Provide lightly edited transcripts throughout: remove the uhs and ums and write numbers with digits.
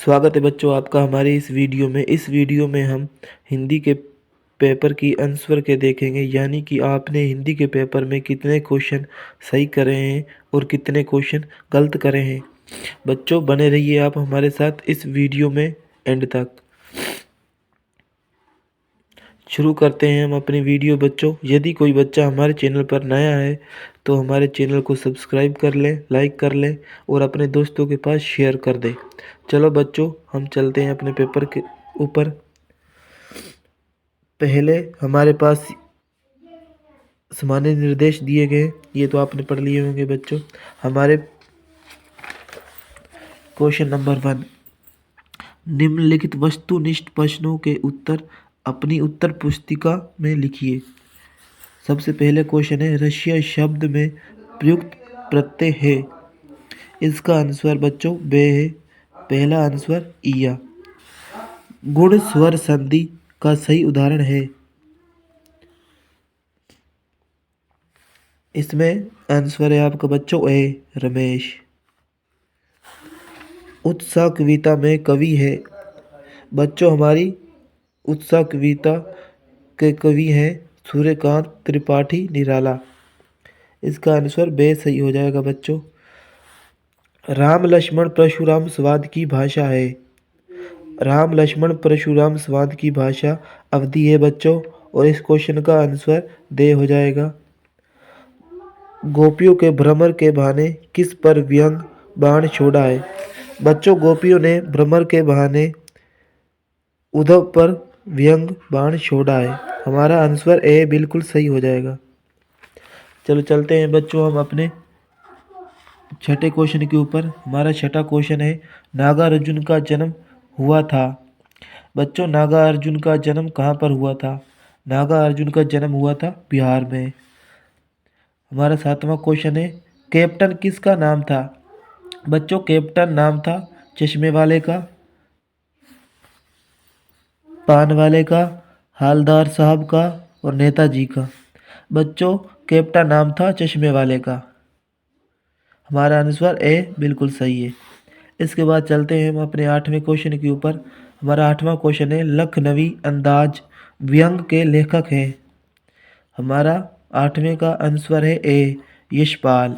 स्वागत है बच्चों आपका हमारे इस वीडियो में हम हिंदी के पेपर की आंसर के देखेंगे, यानी कि आपने हिंदी के पेपर में कितने क्वेश्चन सही करे हैं और कितने क्वेश्चन गलत करे हैं। बच्चों बने रहिए आप हमारे साथ इस वीडियो में एंड तक। शुरू करते हैं हम अपनी वीडियो। बच्चों यदि कोई बच्चा हमारे चैनल पर नया है तो हमारे चैनल को सब्सक्राइब कर लें, लाइक कर लें और अपने दोस्तों के पास शेयर कर दें। चलो बच्चों हम चलते हैं अपने पेपर के ऊपर। पहले हमारे पास सामान्य निर्देश दिए गए, ये तो आपने पढ़ लिए होंगे बच्चों। हमारे क्वेश्चन नंबर 1, निम्नलिखित वस्तुनिष्ठ प्रश्नों के उत्तर अपनी उत्तर पुस्तिका में लिखिए। सबसे पहले क्वेश्चन है, रशिया शब्द में प्रयुक्त प्रत्यय है। इसका आंसर बच्चों बे है। पहला आंसर इया। गुण स्वर संधि का सही उदाहरण है। इसमें आंसर है आपका बच्चों ए, रमेश। उत्साह कविता में कवि है। बच्चों हमारी उत्साह कविता के कवि हैं सूर्यकांत त्रिपाठी निराला। इसका आंसर बे सही हो जाएगा बच्चों। राम लक्ष्मण परशुराम संवाद की भाषा है। राम लक्ष्मण परशुराम संवाद की भाषा अवधी है बच्चों, और इस क्वेश्चन का आंसर दे हो जाएगा। गोपियों के भ्रमर के बहाने किस पर व्यंग बाण छोड़ा है। बच्चों गोपियों ने भ्रमर के बहाने उद्धव पर व्यंग बाण छोड़ा है। हमारा आंसर ए बिल्कुल सही हो जाएगा। चलो चलते हैं बच्चों हम अपने छठे क्वेश्चन के ऊपर। हमारा छठा क्वेश्चन है, नागार्जुन का जन्म हुआ था। बच्चों नागार्जुन का जन्म कहाँ पर हुआ था। नागार्जुन का जन्म हुआ था बिहार में। हमारा सातवां क्वेश्चन है, कैप्टन किसका नाम था। बच्चों कैप्टन नाम था चश्मे वाले का, पान वाले का, हालदार साहब का और नेताजी का। बच्चों कैप्टन नाम था चश्मे वाले का। हमारा आंसर ए बिल्कुल सही है। इसके बाद चलते हैं हम अपने आठवें क्वेश्चन के ऊपर। हमारा आठवां क्वेश्चन है, लखनवी अंदाज व्यंग के लेखक हैं। हमारा आठवें का आंसर है ए, यशपाल।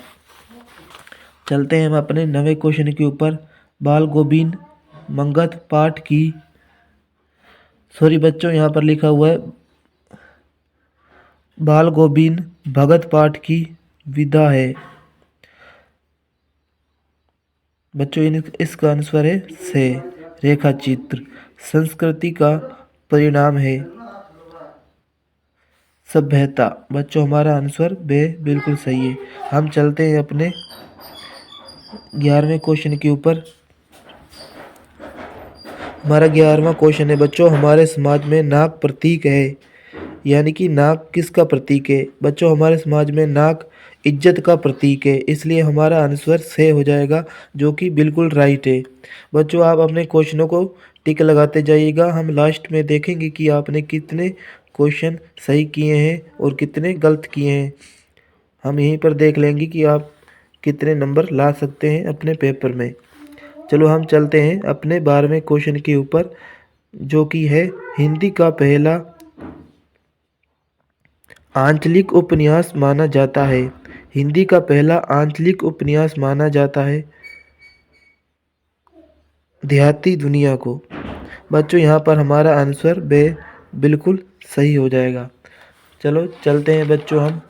चलते हैं हम अपने नवे क्वेश्चन के ऊपर। बाल गोविंद मंगत पाठ की, सॉरी बच्चों यहाँ पर लिखा हुआ है बाल गोविंद भगत पाठ की विधा है। बच्चों इसका आंसर है से, रेखा चित्र संस्कृति का परिणाम है। सभ्यता। बच्चों हमारा आंसर बे बिल्कुल सही है। हम चलते हैं अपने 11वें क्वेश्चन के ऊपर। हमारा 11वां क्वेश्चन है बच्चों, हमारे समाज में नाक प्रतीक है। यानी कि नाक किसका प्रतीक है। बच्चों हमारे समाज में नाक इज्जत का प्रतीक है, इसलिए हमारा आंसर से हो जाएगा, जो कि बिल्कुल राइट है। बच्चों आप अपने क्वेश्चनों को टिक लगाते जाइएगा। हम लास्ट में देखेंगे कि आपने कितने क्वेश्चन सही किए हैं और कितने गलत किए हैं। हम यहीं पर देख लेंगे कि आप कितने नंबर ला सकते हैं अपने पेपर में। चलो हम चलते हैं अपने 12वें क्वेश्चन के ऊपर, जो कि है हिंदी का पहला आंचलिक उपन्यास माना जाता है। हिंदी का पहला आंचलिक उपन्यास माना जाता है देहाती दुनिया को। बच्चों यहाँ पर हमारा आंसर बे बिल्कुल सही हो जाएगा। चलो चलते हैं बच्चों हम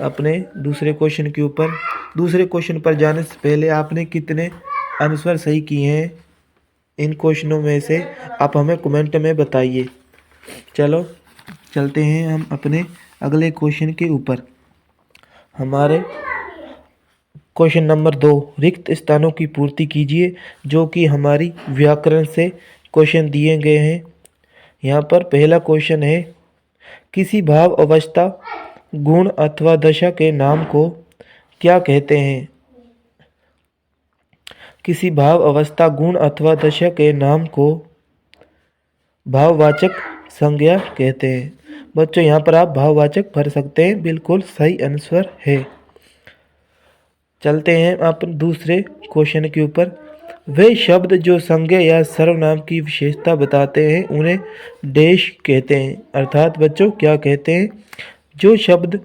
अपने दूसरे क्वेश्चन के ऊपर। दूसरे क्वेश्चन पर जाने से पहले आपने कितने आंसर सही किए हैं इन क्वेश्चनों में से आप हमें कमेंट में बताइए। चलो चलते हैं हम अपने अगले क्वेश्चन के ऊपर। हमारे क्वेश्चन नंबर 2, रिक्त स्थानों की पूर्ति कीजिए, जो कि हमारी व्याकरण से क्वेश्चन दिए गए हैं। यहाँ पर पहला क्वेश्चन है, किसी भाव अवस्था गुण अथवा दशा के नाम को क्या कहते हैं। किसी भाव अवस्था गुण अथवा दशा के नाम को भाववाचक संज्ञा कहते हैं। बच्चों यहाँ पर आप भाववाचक भर सकते हैं, बिल्कुल सही आंसर है। चलते हैं आप दूसरे क्वेश्चन के ऊपर। वे शब्द जो संज्ञा या सर्वनाम की विशेषता बताते हैं उन्हें डैश कहते हैं। अर्थात बच्चों क्या कहते हैं, जो शब्द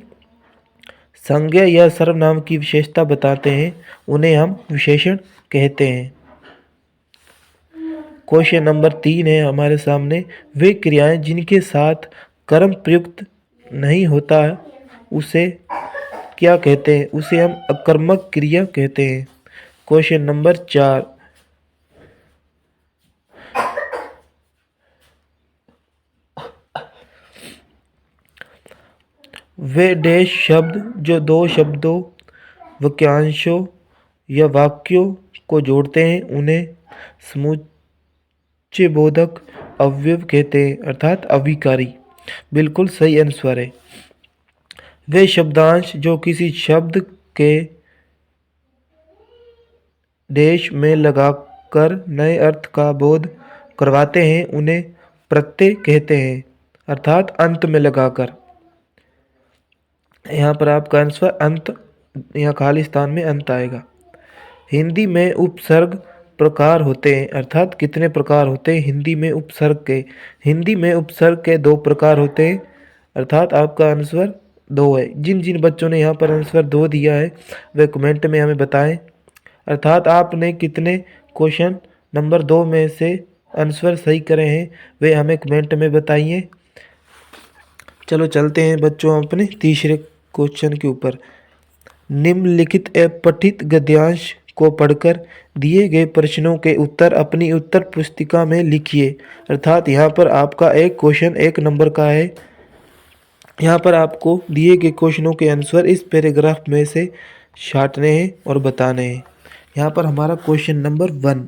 संज्ञा या सर्वनाम की विशेषता बताते हैं उन्हें हम विशेषण कहते हैं। क्वेश्चन नंबर 3 है हमारे सामने, वे क्रियाएं जिनके साथ कर्म प्रयुक्त नहीं होता उसे क्या कहते हैं, उसे हम अकर्मक क्रिया कहते हैं। क्वेश्चन नंबर 4, वे डैश शब्द जो दो शब्दों, वाक्यांशों या वाक्यों को जोड़ते हैं उन्हें समुच्चय बोधक अवयव कहते हैं, अर्थात अभिकारी। बिल्कुल सही आंसर है। वे शब्दांश जो किसी शब्द के डैश में लगाकर नए अर्थ का बोध करवाते हैं उन्हें प्रत्यय कहते हैं, अर्थात अंत में लगाकर। यहाँ पर आपका आंसर अंत, यहाँ खाली स्थान में अंत आएगा। हिंदी में उपसर्ग प्रकार होते हैं, अर्थात कितने प्रकार होते हैं हिंदी में उपसर्ग के। हिंदी में उपसर्ग के 2 प्रकार होते हैं, अर्थात आपका आंसर 2 है। जिन जिन बच्चों ने यहाँ पर आंसर 2 दिया है वे कमेंट में हमें बताएं, अर्थात आपने कितने क्वेश्चन नंबर 2 में से आंसर सही करे हैं वे हमें कमेंट में बताइए। चलो चलते हैं बच्चों अपने तीसरे क्वेश्चन के ऊपर। निम्नलिखित पठित गद्यांश को पढ़कर दिए गए प्रश्नों के उत्तर अपनी उत्तर पुस्तिका में लिखिए। अर्थात यहाँ पर आपका एक क्वेश्चन 1 नंबर का है। यहाँ पर आपको दिए गए क्वेश्चनों के आंसर इस पैराग्राफ में से छांटने हैं और बताने हैं। यहाँ पर हमारा क्वेश्चन नंबर 1,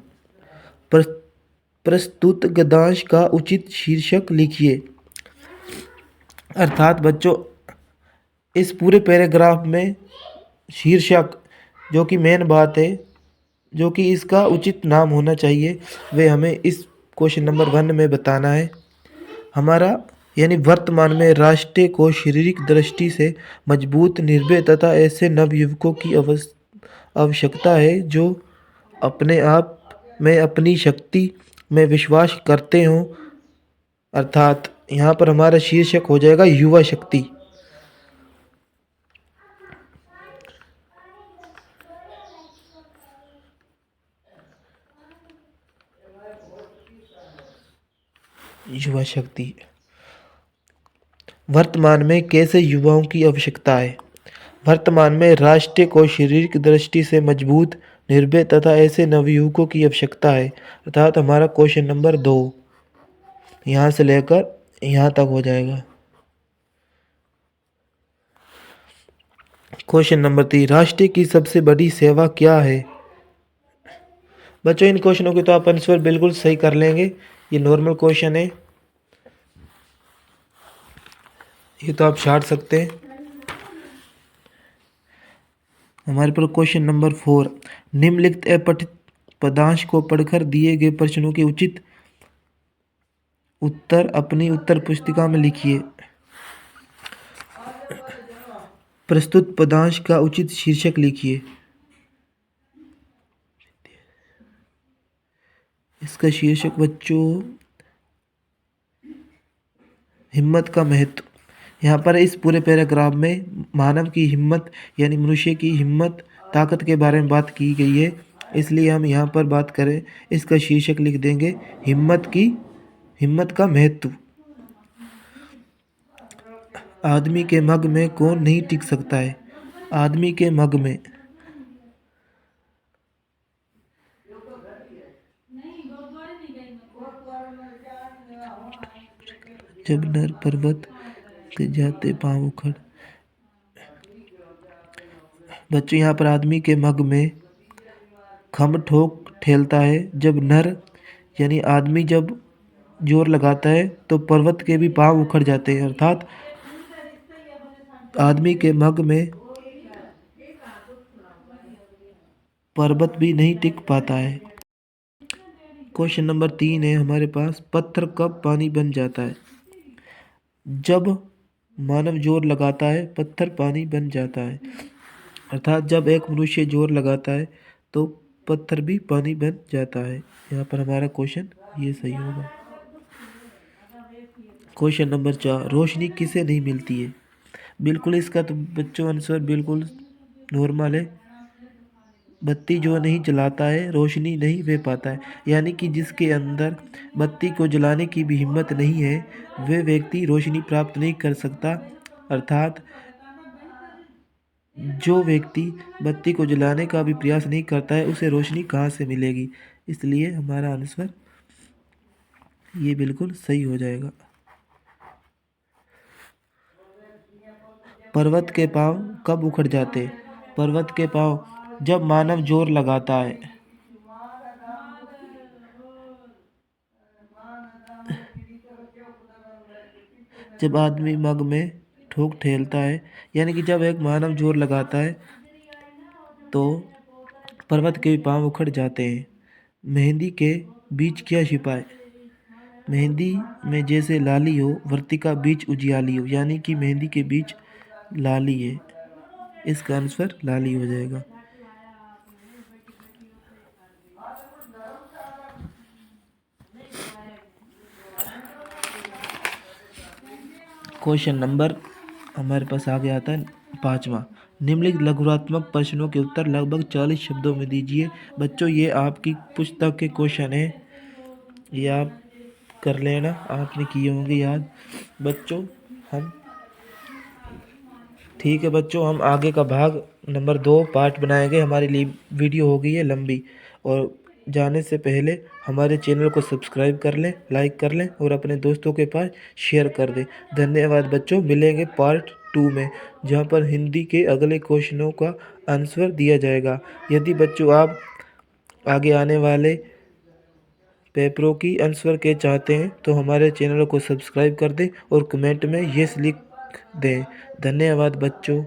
प्रस्तुत गद्यांश का उचित शीर्षक लिखिए। अर्थात बच्चों इस पूरे पैराग्राफ में शीर्षक जो कि मेन बात है, जो कि इसका उचित नाम होना चाहिए, वे हमें इस क्वेश्चन नंबर 1 में बताना है। हमारा यानी वर्तमान में राष्ट्र को शारीरिक दृष्टि से मजबूत, निर्भय तथा ऐसे नवयुवकों की आवश्यकता है जो अपने आप में अपनी शक्ति में विश्वास करते हों। अर्थात यहाँ पर हमारा शीर्षक हो जाएगा युवा शक्ति। युवा शक्ति। वर्तमान में कैसे युवाओं की आवश्यकता है। वर्तमान में राष्ट्र को शारीरिक दृष्टि से मजबूत, निर्भय तथा ऐसे नवयुवकों की आवश्यकता है। अर्थात हमारा क्वेश्चन नंबर 2 यहाँ से लेकर यहाँ तक हो जाएगा। क्वेश्चन नंबर 3, राष्ट्र की सबसे बड़ी सेवा क्या है। बच्चों इन क्वेश्चनों के तो आप आंसर बिल्कुल सही कर लेंगे, ये नॉर्मल क्वेश्चन है, ये तो आप छाट सकते हैं। हमारे पर क्वेश्चन नंबर 4, निम्नलिखित अपठित पदांश को पढ़कर दिए गए प्रश्नों के उचित उत्तर अपनी उत्तर पुस्तिका में लिखिए। प्रस्तुत पदांश का उचित शीर्षक लिखिए। इसका शीर्षक बच्चों हिम्मत का महत्व। यहाँ पर इस पूरे पैराग्राफ में मानव की हिम्मत यानी मनुष्य की हिम्मत, ताकत के बारे में बात की गई है, इसलिए हम यहाँ पर बात करें, इसका शीर्षक लिख देंगे हिम्मत का महत्व। आदमी के मग में कौन नहीं टिक सकता है। आदमी के मग में जब नर पर्वत के जाते पांव उखड़। बच्चों यहाँ पर आदमी के मग में खम ठोक ठेलता है। जब नर यानी आदमी जब जोर लगाता है तो पर्वत के भी पांव उखड़ जाते हैं। अर्थात आदमी के मग में पर्वत भी नहीं टिक पाता है। क्वेश्चन नंबर 3 है हमारे पास, पत्थर कब पानी बन जाता है। जब मानव जोर लगाता है पत्थर पानी बन जाता है। अर्थात जब एक मनुष्य जोर लगाता है तो पत्थर भी पानी बन जाता है। यहाँ पर हमारा क्वेश्चन ये सही होगा। क्वेश्चन नंबर 4, रोशनी किसे नहीं मिलती है? बिल्कुल इसका तो बच्चों आंसर बिल्कुल नॉर्मल है। बत्ती जो नहीं जलाता है रोशनी नहीं दे पाता है। यानी कि जिसके अंदर बत्ती को जलाने की भी हिम्मत नहीं है वह व्यक्ति रोशनी प्राप्त नहीं कर सकता। अर्थात जो व्यक्ति बत्ती को जलाने का भी प्रयास नहीं करता है उसे रोशनी कहाँ से मिलेगी? इसलिए हमारा आंसर ये बिल्कुल सही हो जाएगा। पर्वत के पांव कब उखड़ जाते? पर्वत के पांव जब मानव जोर लगाता है। जब आदमी मग में ठोक ठेलता है, यानी कि जब एक मानव जोर लगाता है तो पर्वत के पांव उखड़ जाते हैं। मेहंदी के बीच क्या छिपा है? मेहंदी में जैसे लाली हो वर्तिका बीच उजियाली हो, यानी कि मेहंदी के बीच लाली है। इसका आंसर लाली हो जाएगा। क्वेश्चन नंबर हमारे पास आगे आता है 5वां। निम्नलिखित लघुरात्मक प्रश्नों के उत्तर लगभग 40 शब्दों में दीजिए। बच्चों ये आपकी पुस्तक के क्वेश्चन है, ये आप कर लेना, आपने किए होंगे याद। बच्चों हम ठीक है बच्चों, हम आगे का भाग नंबर 2 पार्ट बनाएंगे। हमारी वीडियो हो गई है लंबी, और जाने से पहले हमारे चैनल को सब्सक्राइब कर लें, लाइक कर लें और अपने दोस्तों के पास शेयर कर दें। धन्यवाद बच्चों, मिलेंगे पार्ट 2 में, जहां पर हिंदी के अगले क्वेश्चनों का आंसर दिया जाएगा। यदि बच्चों आप आगे आने वाले पेपरों की आंसर के चाहते हैं तो हमारे चैनल को सब्सक्राइब कर दें और कमेंट में यस लिख दें। धन्यवाद बच्चों।